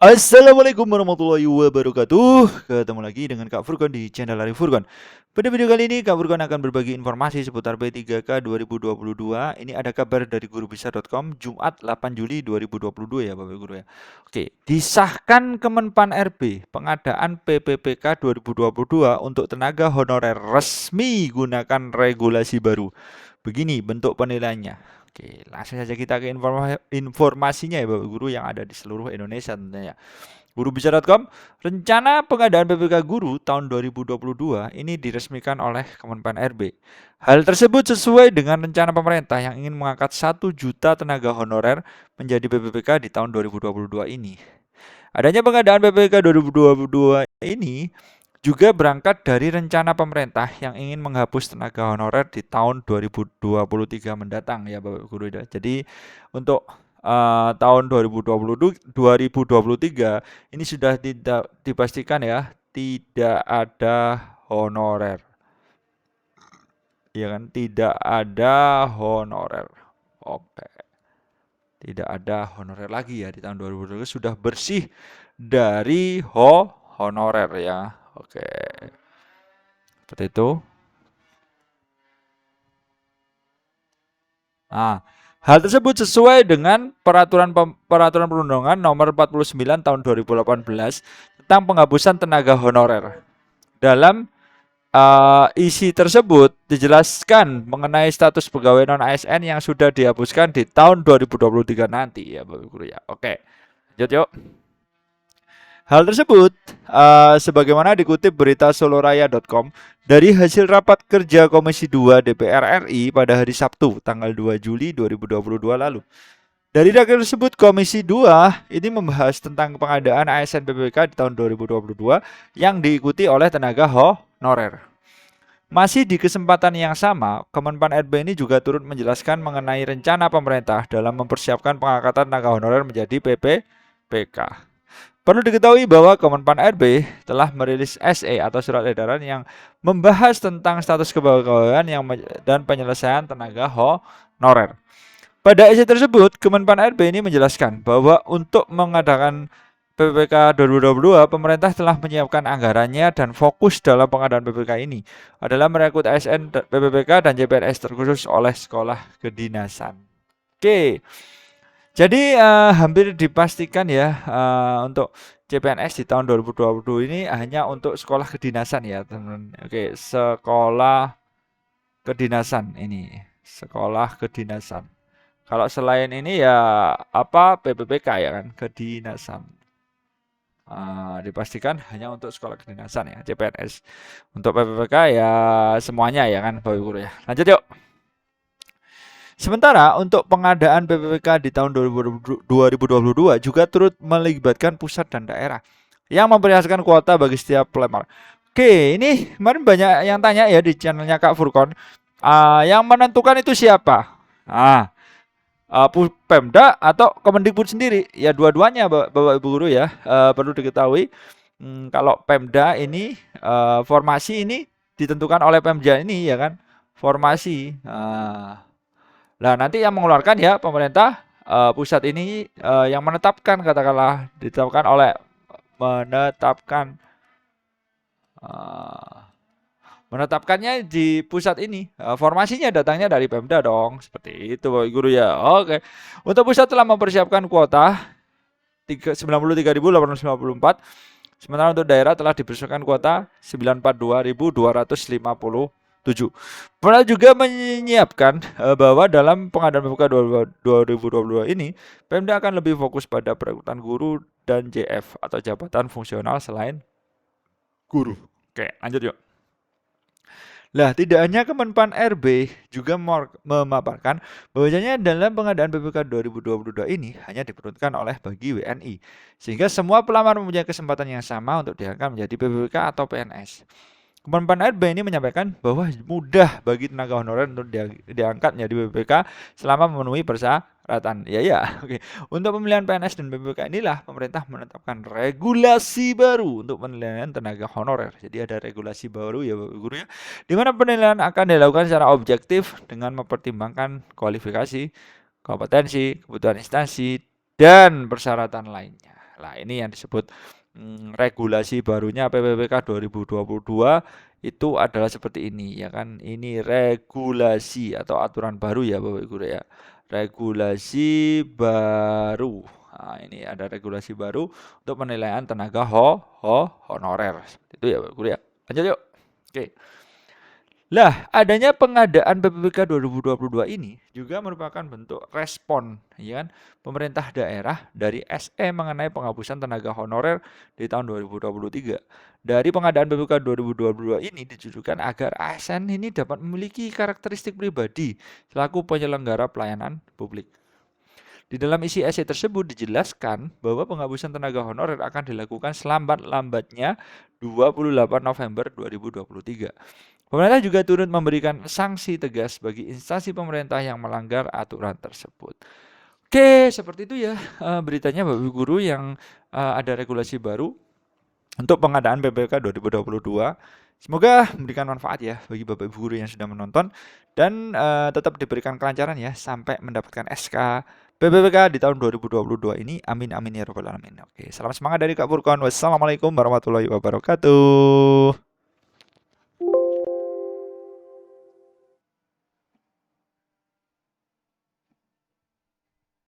Assalamualaikum warahmatullahi wabarakatuh. Ketemu lagi dengan Kak Furgon di channel Lari Furgon. Pada video kali ini Kak Furgon akan berbagi informasi seputar B3K 2022. Ini ada kabar dari gurubisa.com Jumat 8 Juli 2022 ya Bapak Guru ya. Oke, disahkan Kemenpan RB pengadaan PPPK 2022 untuk tenaga honorer resmi gunakan regulasi baru. Begini bentuk penilaiannya. Oke, langsung saja kita ke informasinya ya Bapak Guru yang ada di seluruh Indonesia tentunya. Gurubisa.com, rencana pengadaan PPK Guru tahun 2022 ini diresmikan oleh Kemenpan RB. Hal tersebut sesuai dengan rencana pemerintah yang ingin mengangkat 1 juta tenaga honorer menjadi PPPK di tahun 2022 ini. Adanya pengadaan PPK 2022 ini juga berangkat dari rencana pemerintah yang ingin menghapus tenaga honorer di tahun 2023 mendatang ya Bapak Guru ya. Jadi untuk tahun 2023 ini sudah tidak dipastikan ya, tidak ada honorer. Ya kan, tidak ada honorer. Oke. Tidak ada honorer lagi ya di tahun 2023 sudah bersih dari honorer ya. Oke. Seperti itu. Nah, hal tersebut sesuai dengan peraturan perundang-undangan nomor 49 tahun 2018 tentang penghapusan tenaga honorer. Dalam isi tersebut dijelaskan mengenai status pegawai non ASN yang sudah dihapuskan di tahun 2023 nanti ya Bapak Guru ya. Oke. Lanjut yuk. Hal tersebut sebagaimana dikutip berita soloraya.com dari hasil rapat kerja Komisi 2 DPR RI pada hari Sabtu tanggal 2 Juli 2022 lalu. Dari data tersebut, Komisi 2 ini membahas tentang pengadaan ASN PPK di tahun 2022 yang diikuti oleh tenaga honorer. Masih di kesempatan yang sama, Kemenpan RB ini juga turut menjelaskan mengenai rencana pemerintah dalam mempersiapkan pengangkatan tenaga honorer menjadi PPPK. Perlu diketahui bahwa Kemenpan RB telah merilis SE atau surat edaran yang membahas tentang status kepegawaian dan penyelesaian tenaga honorer. Pada SE tersebut, Kemenpan RB ini menjelaskan bahwa untuk mengadakan PPPK 2022, pemerintah telah menyiapkan anggarannya dan fokus dalam pengadaan PPPK ini adalah merekrut ASN PPPK dan CPNS terkhusus oleh sekolah kedinasan. Oke. Jadi hampir dipastikan ya untuk CPNS di tahun 2022 ini hanya untuk sekolah kedinasan ya teman-teman. Oke, sekolah kedinasan ini, sekolah kedinasan. Kalau selain ini ya apa PPPK ya kan, kedinasan. Dipastikan hanya untuk sekolah kedinasan ya, CPNS. Untuk PPPK ya semuanya ya kan Bapak Guru ya. Lanjut yuk. Sementara untuk pengadaan PPPK di tahun 2022 juga turut melibatkan pusat dan daerah yang memperlihatkan kuota bagi setiap pelemar. Oke, ini kemarin banyak yang tanya ya di channelnya Kak Furkon. Yang menentukan itu siapa? Pemda atau Kemendikbud sendiri? Ya dua-duanya Bapak Ibu Guru ya. Perlu diketahui kalau Pemda ini formasi ini ditentukan oleh Pemda ini ya kan. Formasi. Nah, nanti yang mengeluarkan ya pemerintah pusat ini yang menetapkan katakanlah ditetapkan oleh menetapkannya di pusat ini. Formasinya datangnya dari Pemda dong. Seperti itu Bapak Guru ya. Oke. Untuk pusat telah mempersiapkan kuota 93.894. Sementara untuk daerah telah dipersiapkan kuota 942.257. Pernah juga menyiapkan bahwa dalam pengadaan PPK 2022 ini, Pemda akan lebih fokus pada perekrutan guru dan JF atau jabatan fungsional selain guru. Oke, lanjut yuk. Lah, tidak hanya Kemenpan RB juga memaparkan bahwasanya dalam pengadaan PPK 2022 ini hanya diperuntukkan oleh bagi WNI, sehingga semua pelamar mempunyai kesempatan yang sama untuk diangkat menjadi PPK atau PNS. Kemenpan RB ini menyampaikan bahwa mudah bagi tenaga honorer untuk diangkat menjadi PPK selama memenuhi persyaratan. Oke. Untuk pemilihan PNS dan PPK inilah pemerintah menetapkan regulasi baru untuk penilaian tenaga honorer. Jadi ada regulasi baru ya Bapak Guru ya, di mana penilaian akan dilakukan secara objektif dengan mempertimbangkan kualifikasi, kompetensi, kebutuhan instansi, dan persyaratan lainnya. Nah, ini yang disebut regulasi barunya PPPK 2022 itu adalah seperti ini ya kan. Ini regulasi atau aturan baru ya Bapak Ibu ya. Regulasi baru. Nah, ini ada regulasi baru untuk penilaian tenaga honorer. Seperti itu ya Bapak Ibu ya. Lanjut yuk. Oke. Lah, adanya pengadaan PPPK 2022 ini juga merupakan bentuk respon ya kan pemerintah daerah dari SE mengenai penghapusan tenaga honorer di tahun 2023. Dari pengadaan PPPK 2022 ini ditujukan agar ASN ini dapat memiliki karakteristik pribadi selaku penyelenggara pelayanan publik. Di dalam isi esai tersebut dijelaskan bahwa penghapusan tenaga honorer akan dilakukan selambat-lambatnya 28 November 2023. Pemerintah juga turut memberikan sanksi tegas bagi instansi pemerintah yang melanggar aturan tersebut. Oke, seperti itu ya beritanya Bapak Ibu guru yang ada regulasi baru untuk pengadaan PPK 2022. Semoga memberikan manfaat ya bagi Bapak Ibu guru yang sudah menonton dan tetap diberikan kelancaran ya sampai mendapatkan SK PPPK di tahun 2022 ini. Amin amin ya rabbal alamin. Oke, salam semangat dari Kak Furqon. Wassalamualaikum warahmatullahi wabarakatuh.